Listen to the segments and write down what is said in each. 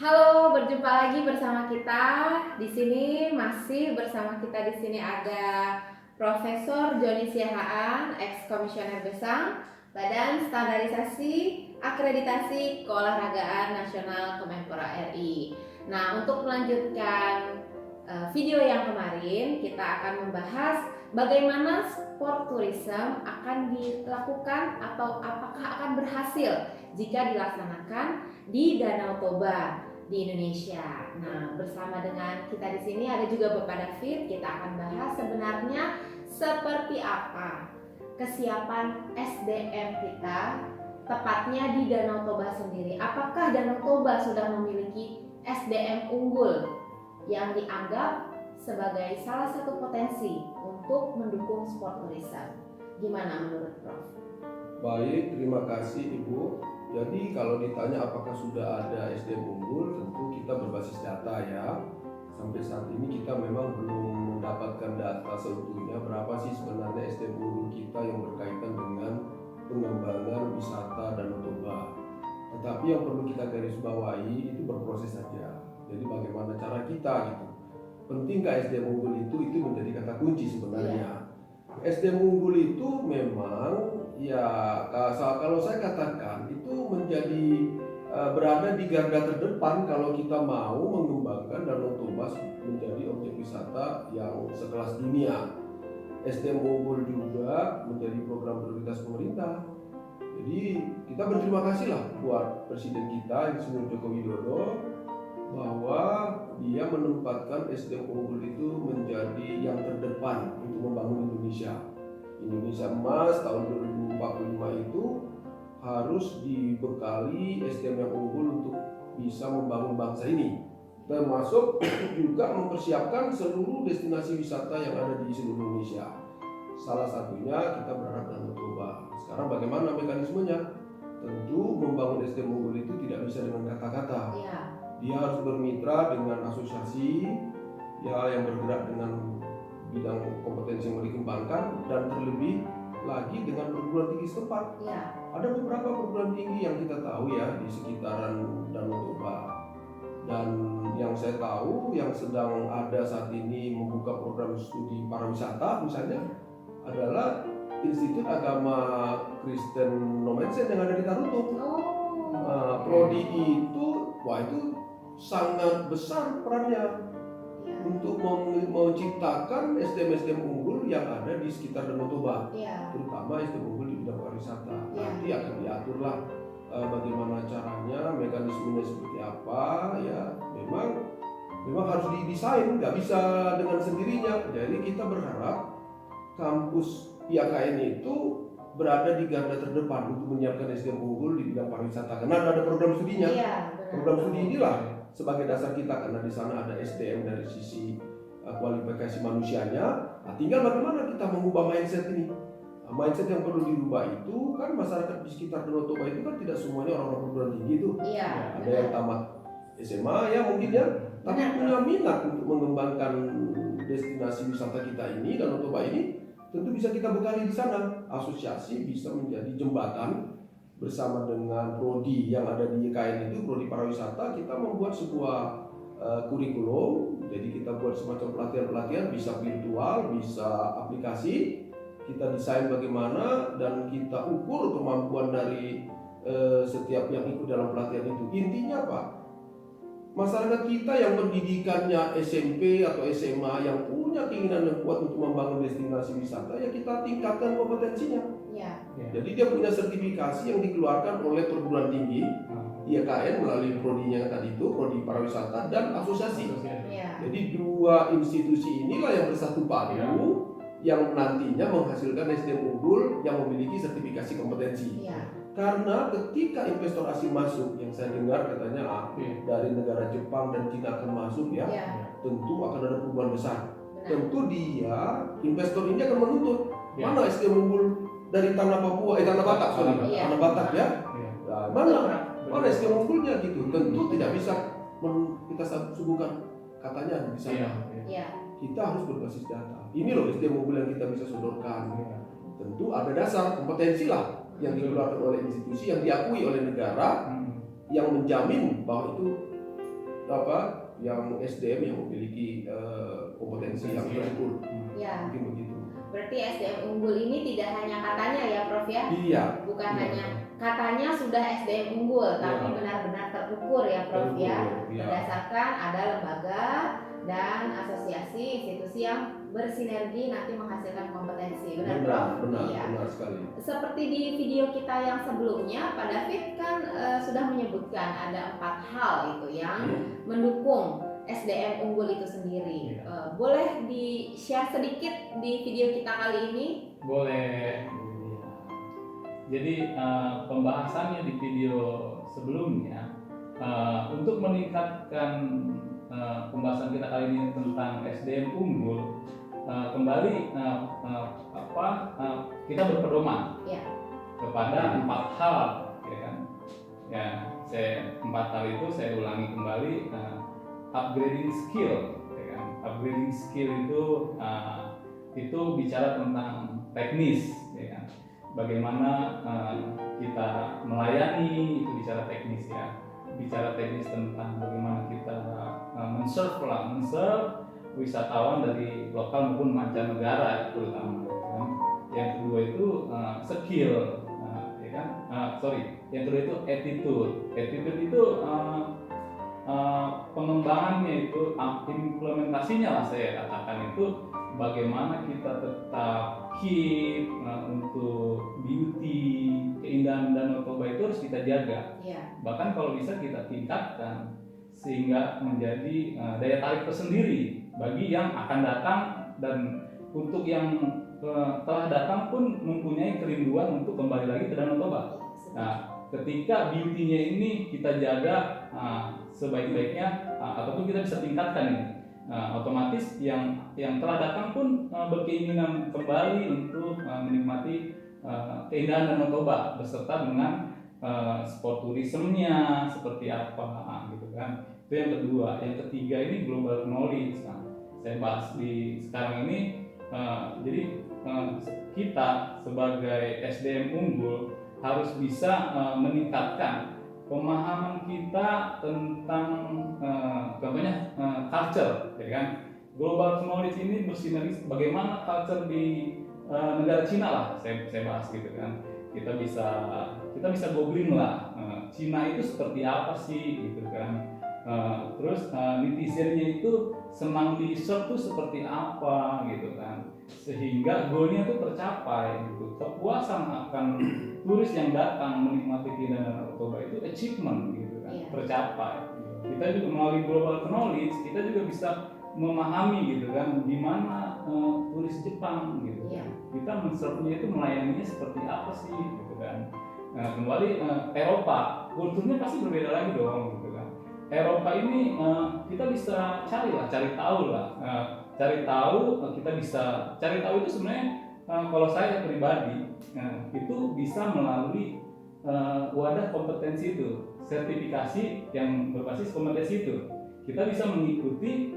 Halo, berjumpa lagi bersama kita. Di sini masih bersama kita di sini ada Profesor Joni Siahaan, ex-komisioner Besang, Badan Standarisasi Akreditasi Keolahragaan Nasional Kemenpora RI. Nah, untuk melanjutkan video yang kemarin, kita akan membahas bagaimana sport tourism akan dilakukan atau apakah akan berhasil jika dilaksanakan di Danau Toba di Indonesia. Nah, bersama dengan kita di sini ada juga Bapak David. Kita akan bahas sebenarnya seperti apa kesiapan SDM kita tepatnya di Danau Toba sendiri. Apakah Danau Toba sudah memiliki SDM unggul yang dianggap sebagai salah satu potensi untuk mendukung sport tourism? Gimana menurut Prof? Baik, terima kasih Ibu. Jadi kalau ditanya apakah sudah ada SDM unggul, tentu kita berbasis data ya. Sampai saat ini kita memang belum mendapatkan data seutuhnya berapa sih sebenarnya SDM unggul kita yang berkaitan dengan pengembangan wisata Danau Toba. Tetapi yang perlu kita garis bawahi itu berproses saja. Jadi bagaimana cara kita gitu. Pentingkah SDM unggul itu menjadi kata kunci sebenarnya. SDM unggul itu memang ya kalau saya katakan itu menjadi berada di garda terdepan kalau kita mau mengembangkan Danau Toba menjadi objek wisata yang sekelas dunia. SDM unggul juga menjadi program prioritas pemerintah. Jadi kita berterima kasih lah buat Presiden kita Insinyur Joko Widodo bahwa dia menempatkan SDM unggul itu menjadi yang terdepan untuk membangun Indonesia. Indonesia Emas tahun 2045 itu harus dibekali SDM yang unggul untuk bisa membangun bangsa ini, termasuk juga mempersiapkan seluruh destinasi wisata yang ada di seluruh Indonesia. Salah satunya kita berharap Danau Toba. Sekarang bagaimana mekanismenya? Tentu membangun SDM unggul itu tidak bisa dengan kata-kata. Dia harus bermitra dengan asosiasi ya yang bergerak dengan bidang kompetensi yang dikembangkan dan terlebih lagi dengan perguruan tinggi setempat. Ada beberapa perguruan tinggi yang kita tahu ya di sekitaran Danau Toba. Dan yang saya tahu yang sedang ada saat ini membuka program studi pariwisata misalnya adalah Institut Agama Kristen Nomensen yang ada di Tarutung. Prodi itu, itu sangat besar perannya untuk menciptakan SDM-SDM unggul yang ada di sekitar Danau Toba, terutama SDM unggul di bidang pariwisata. Nanti akan diaturlah bagaimana caranya, mekanismenya seperti apa, ya memang harus didesain, nggak bisa dengan sendirinya. Jadi kita berharap kampus IAKN itu berada di garda terdepan untuk menyiapkan SDM unggul di bidang pariwisata karena ada program studinya. Program studi inilah sebagai dasar kita karena di sana ada SDM dari sisi kualifikasi manusianya. Nah, tinggal bagaimana kita mengubah mindset ini. Mindset yang perlu dirubah itu kan masyarakat di sekitar Danau Toba itu kan tidak semuanya orang-orang perguruan tinggi itu. Ada yang tamat SMA ya mungkin ya, tapi punya minat untuk mengembangkan destinasi wisata kita ini Danau Toba ini. Tentu bisa kita bekali di sana. Asosiasi bisa menjadi jembatan bersama dengan prodi yang ada di IKN itu, prodi pariwisata, kita membuat sebuah kurikulum. Jadi kita buat semacam pelatihan-pelatihan, bisa virtual, bisa aplikasi. Kita desain bagaimana dan kita ukur kemampuan dari setiap yang ikut dalam pelatihan itu. Intinya apa? Masyarakat kita yang pendidikannya SMP atau SMA yang punya keinginan yang kuat untuk membangun destinasi wisata, ya kita tingkatkan kompetensinya. Jadi dia punya sertifikasi yang dikeluarkan oleh perguruan tinggi IAKN melalui prodinya tadi itu, prodi pariwisata dan asosiasi. Jadi dua institusi inilah yang bersatu padu yang nantinya menghasilkan SDM unggul yang memiliki sertifikasi kompetensi. Karena ketika investor asing masuk, yang saya dengar katanya dari negara Jepang dan Cina akan masuk ya, tentu akan ada perubahan besar. Tentu dia, investor ini akan menuntut mana SDM unggul dari tanah Batak, tanah Batak ya. Nah, mana SDM unggulnya gitu. Tentu tidak bisa kita suguhkan katanya di sana. Kita harus berbasis data. Ini loh SDM unggul yang kita bisa sodorkan. Tentu ada dasar kompetensi lah yang dikeluarkan oleh institusi yang diakui oleh negara yang menjamin bahwa itu yang SDM yang memiliki kompetensi yang terukur. Ya. Mungkin begitu. Berarti SDM unggul ini tidak hanya katanya ya Prof ya? Iya. Bukan Iya. hanya katanya sudah SDM unggul, tapi Iya. benar-benar terukur ya Prof ya, Iya. berdasarkan ada lembaga dan asosiasi institusi yang bersinergi nanti menghasilkan kompetensi. Benar Prof? Iya. Benar sekali. Seperti di video kita yang sebelumnya, Pak David kan sudah menyebutkan ada 4 hal itu yang mendukung SDM unggul itu sendiri. Boleh di-share sedikit di video kita kali ini? Boleh. Jadi pembahasannya di video sebelumnya untuk meningkatkan pembahasan kita kali ini tentang SDM unggul, kembali kita berpedoman kepada 4 hal, ya kan? Ya, 4 hal itu saya ulangi kembali. Upgrading skill, ya kan? Upgrading skill itu bicara tentang teknis, ya kan? Bagaimana kita melayani, itu bicara teknis ya. Bicara teknis tentang bagaimana kita men-serve wisatawan dari lokal maupun mancanegara terutama, kan? Yang kedua itu skill, ya kan? Yang kedua itu attitude. Attitude itu pengembangannya itu, implementasinya lah saya katakan itu bagaimana kita tetap keep untuk beauty, keindahan Danau Toba itu harus kita jaga. Bahkan kalau bisa kita tingkatkan sehingga menjadi daya tarik tersendiri bagi yang akan datang, dan untuk yang telah datang pun mempunyai kerinduan untuk kembali lagi ke Danau Toba. Nah, ketika beauty-nya ini kita jaga sebaik-baiknya, ataupun kita bisa tingkatkan ini, otomatis yang telah datang pun berkeinginan kembali untuk menikmati keindahan Danau Toba beserta dengan sport turismenya seperti apa, gitu kan. Itu yang kedua. Yang ketiga ini global knowledge. Nah, saya bahas di sekarang ini. Jadi kita sebagai SDM unggul harus bisa meningkatkan pemahaman kita tentang contohnya culture, ya kan? Global knowledge ini bersinergi bagaimana culture di negara Cina lah, saya bahas gitu kan. Kita bisa googling lah, Cina itu seperti apa sih gitu kan. Terus netizennya itu senang di search tuh seperti apa gitu kan, sehingga goalnya tuh tercapai gitu. Kepuasan akan turis yang datang menikmati keindahan Danau Toba itu achievement gitu kan, tercapai. Kita juga melalui global knowledge kita juga bisa memahami gitu kan gimana turis Jepang gitu kan. Kita men-serve-nya itu melayaninya seperti apa sih gitu kan. Nah, kembali Eropa, kulturnya pasti berbeda lagi dong gitu kan. Eropa ini kita bisa cari tahu kita bisa cari tahu itu sebenarnya kalau saya pribadi itu bisa melalui wadah kompetensi itu, sertifikasi yang berbasis kompetensi itu. Kita bisa mengikuti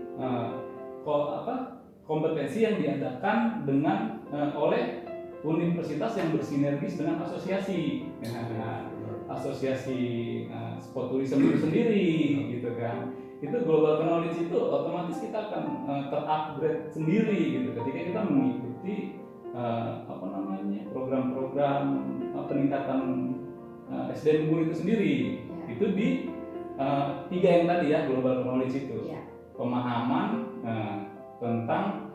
kompetensi yang diadakan dengan oleh universitas yang bersinergis dengan asosiasi. Asosiasi sport tourism itu sendiri gitu kan. Itu global knowledge itu otomatis kita akan terupgrade sendiri gitu ketika kita mengikuti program-program peningkatan SDM unggul itu sendiri. Itu di 3 yang tadi ya, global knowledge itu. Pemahaman tentang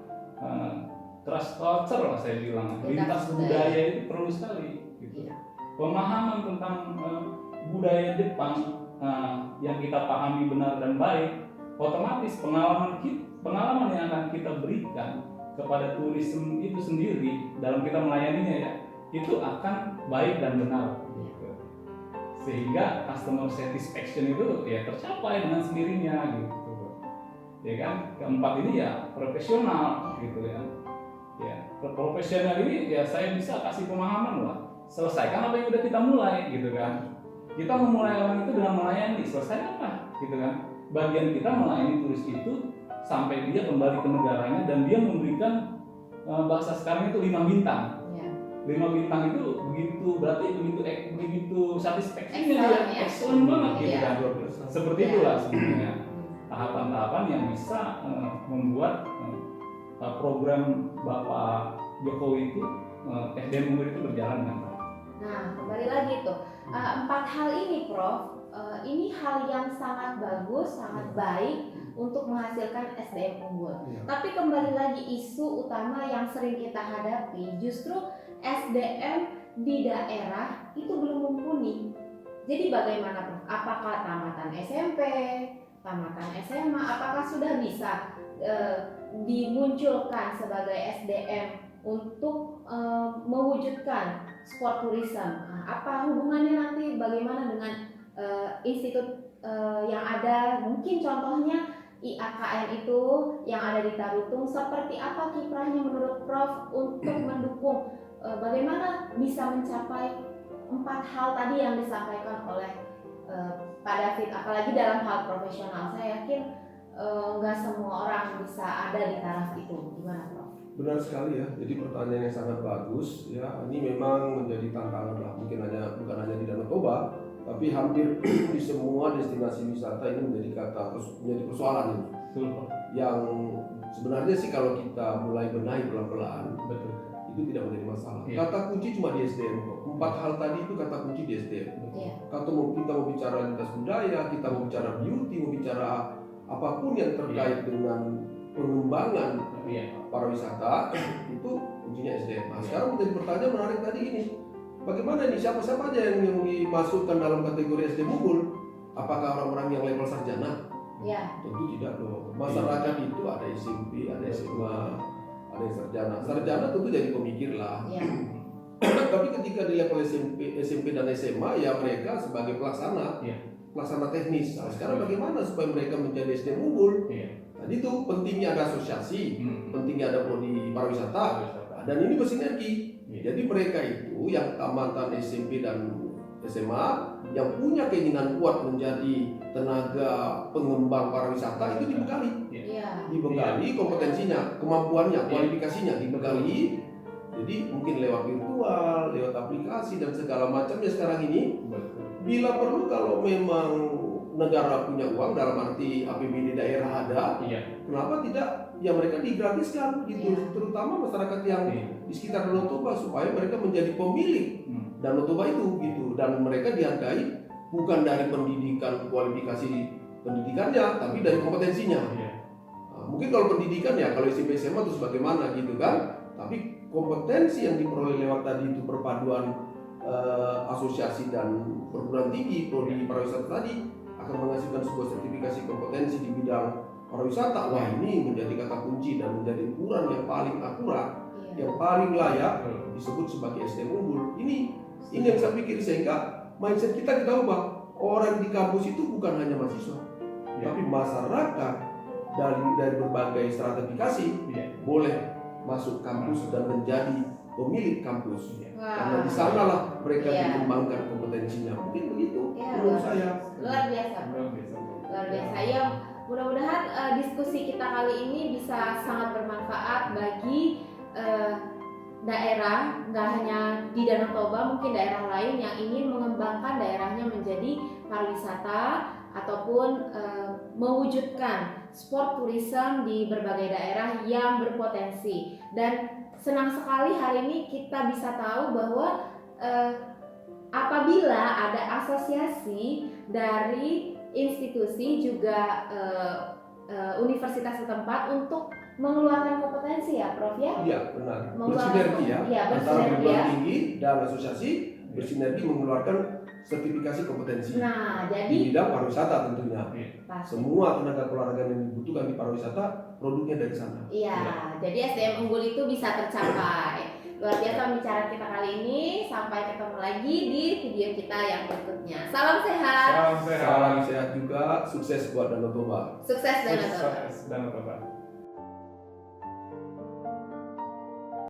trust culture lah saya bilang, lintas budaya itu perlu sekali gitu. Pemahaman tentang budaya Jepang yang kita pahami benar dan baik, otomatis pengalaman yang akan kita berikan kepada turisme itu sendiri dalam kita melayaninya ya, itu akan baik dan benar gitu. Sehingga customer satisfaction itu ya tercapai dengan sendirinya gitu. Ya kan? Keempat ini ya profesional gitu ya. Ya, profesional ini ya saya bisa kasih pemahaman lah. Selesaikan apa yang udah kita mulai gitu kan. Kita memulai orang itu dengan melayani, selesai apa gitu kan. Bagian kita melayani turis itu sampai dia kembali ke negaranya dan dia memberikan bahasa sekarang itu 5 bintang. 5 bintang itu begitu satisfaction-nya dia excellent banget gitu kan. Seperti itulah sebenarnya. tahapan-tahapan yang bisa membuat program Bapak Jokowi itu SDM unggul itu berjalan dengan baik. Nah, kembali lagi tuh, 4 hal ini Prof, ini hal yang sangat bagus, sangat baik untuk menghasilkan SDM unggul. Iya. Tapi kembali lagi isu utama yang sering kita hadapi justru SDM di daerah itu belum mumpuni. Jadi bagaimana Prof? Apakah tamatan SMP, tamatan SMA, apakah sudah bisa dimunculkan sebagai SDM untuk mewujudkan sport tourism? Nah, apa hubungannya nanti bagaimana dengan institut yang ada, mungkin contohnya IAKN itu yang ada di Tarutung, seperti apa kiprahnya menurut Prof untuk mendukung bagaimana bisa mencapai 4 hal tadi yang disampaikan oleh Pak David, apalagi dalam hal profesional. Saya yakin nggak semua orang bisa ada di taraf itu. Gimana Prof? Benar sekali ya, jadi pertanyaan yang sangat bagus ya. Ini memang menjadi tantangan lah, mungkin bukan hanya di Danau Toba, tapi hampir di semua destinasi wisata ini menjadi persoalan ini. Betul, Pak. Yang sebenarnya sih kalau kita mulai benahi pelan-pelan, Betul. itu tidak menjadi masalah. Iya. Kata kunci cuma di SDM kok. 4 hal tadi itu kata kunci di SDM. Iya. Kalau kita mau bicara lintas budaya, kita mau bicara beauty, mau bicara apapun yang terkait dengan pengembangan pariwisata, itu kuncinya SDM. Nah, sekarang menjadi pertanyaan menarik tadi ini. Bagaimana ini siapa-siapa aja yang dimasukkan dalam kategori SDM unggul? Apakah orang-orang yang level sarjana? Ya. Tentu tidak dong. Masyarakat itu ada SMP, ada SMA, ada yang sarjana. Sarjana tentu jadi pemikir lah. Ya. Tapi ketika di level SMP dan SMA, ya mereka sebagai pelaksana teknis. Nah, sekarang bagaimana supaya mereka menjadi SDM unggul? Tadi itu pentingnya ada asosiasi, pentingnya ada prodi pariwisata, dan ini bersinergi. Jadi mereka itu yang tamatan SMP dan SMA yang punya keinginan kuat menjadi tenaga pengembang pariwisata itu dibekali. Dibekali kompetensinya, kemampuannya, kualifikasinya dibekali. Jadi mungkin lewat virtual, lewat aplikasi dan segala macamnya sekarang ini. Bila perlu kalau memang negara punya uang dalam arti APBD daerah ada, kenapa tidak ya mereka digratiskan gitu, terutama masyarakat yang di sekitar Danau Toba supaya mereka menjadi pemilik Danau Toba itu gitu, dan mereka dihargai bukan dari pendidikan kualifikasi pendidikannya, tapi dari kompetensinya. Nah, mungkin kalau pendidikan ya kalau SMP SMA itu bagaimana gitu kan, tapi kompetensi yang diperoleh lewat tadi itu perpaduan asosiasi dan perguruan tinggi prodi pariwisata tadi akan menghasilkan sebuah sertifikasi kompetensi di bidang pariwisata. Wah, ini menjadi kata kunci dan menjadi ukuran yang paling akurat, yang paling layak disebut sebagai SDM unggul. Ini yang saya pikir, sehingga mindset kita ubah. Orang di kampus itu bukan hanya mahasiswa, tapi masyarakat dari berbagai stratifikasi boleh masuk kampus dan menjadi pemilik kampus. Karena di sanalah mereka dikembangkan kompetensinya. Mungkin begitu menurut saya. Luar biasa. Ya, mudah-mudahan diskusi kita kali ini bisa sangat bermanfaat bagi daerah, nggak hanya di Danau Toba, mungkin daerah lain yang ingin mengembangkan daerahnya menjadi pariwisata ataupun mewujudkan sport tourism di berbagai daerah yang berpotensi. Dan senang sekali hari ini kita bisa tahu bahwa apabila ada asosiasi dari institusi juga universitas setempat untuk mengeluarkan kompetensi ya Prof ya? Iya benar, bersinergi ya, antara perguruan tinggi dan asosiasi bersinergi mengeluarkan sertifikasi kompetensi. Nah, jadi di bidang pariwisata tentunya. Pasti. Semua tenaga keolahragaan yang dibutuhkan di pariwisata produknya dari sana. Iya, jadi SDM unggul itu bisa tercapai. Luar biasa pembicaraan kita kali ini. Sampai ketemu lagi di video kita yang berikutnya. Salam sehat. Salam sehat juga, sukses buat Danau Toba. Sukses Danau Toba. Danau Toba.